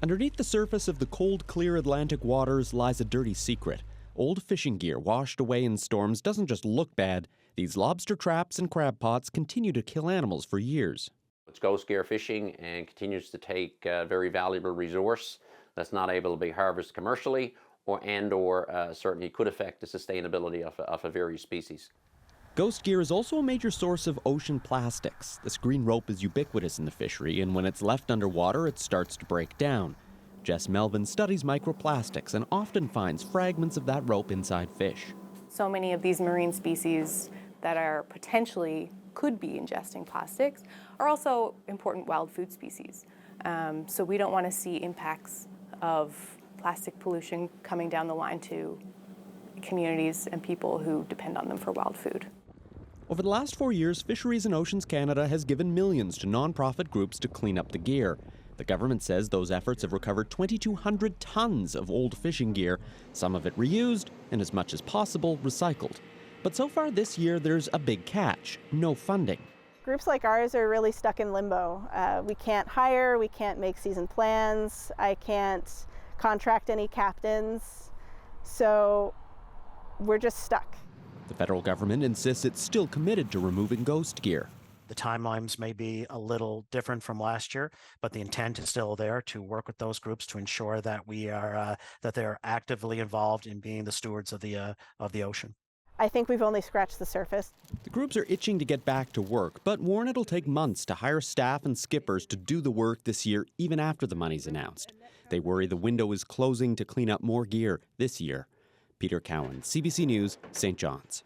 Underneath the surface of the cold, clear Atlantic waters lies a dirty secret. Old fishing gear washed away in storms doesn't just look bad. These lobster traps and crab pots continue to kill animals for years. It's ghost gear fishing and continues to take a very valuable resource that's not able to be harvested commercially or certainly could affect the sustainability of a various species. Ghost gear is also a major source of ocean plastics. This green rope is ubiquitous in the fishery, and when it's left underwater, it starts to break down. Jess Melvin studies microplastics and often finds fragments of that rope inside fish. So many of these marine species that are potentially could be ingesting plastics are also important wild food species. So we don't want to see impacts of plastic pollution coming down the line to communities and people who depend on them for wild food. Over the last 4 years, Fisheries and Oceans Canada has given millions to nonprofit groups to clean up the gear. The government says those efforts have recovered 2,200 tons of old fishing gear, some of it reused and as much as possible recycled. But so far this year, there's a big catch: no funding. Groups like ours are really stuck in limbo. We can't hire, we can't make season plans, I can't contract any captains, so we're just stuck. The federal government insists it's still committed to removing ghost gear. The timelines may be a little different from last year, but the intent is still there to work with those groups to ensure that that they are actively involved in being the stewards of the ocean. I think we've only scratched the surface. The groups are itching to get back to work, but warn it'll take months to hire staff and skippers to do the work this year, even after the money's announced. They worry the window is closing to clean up more gear this year. Peter Cowan, CBC News, St. John's.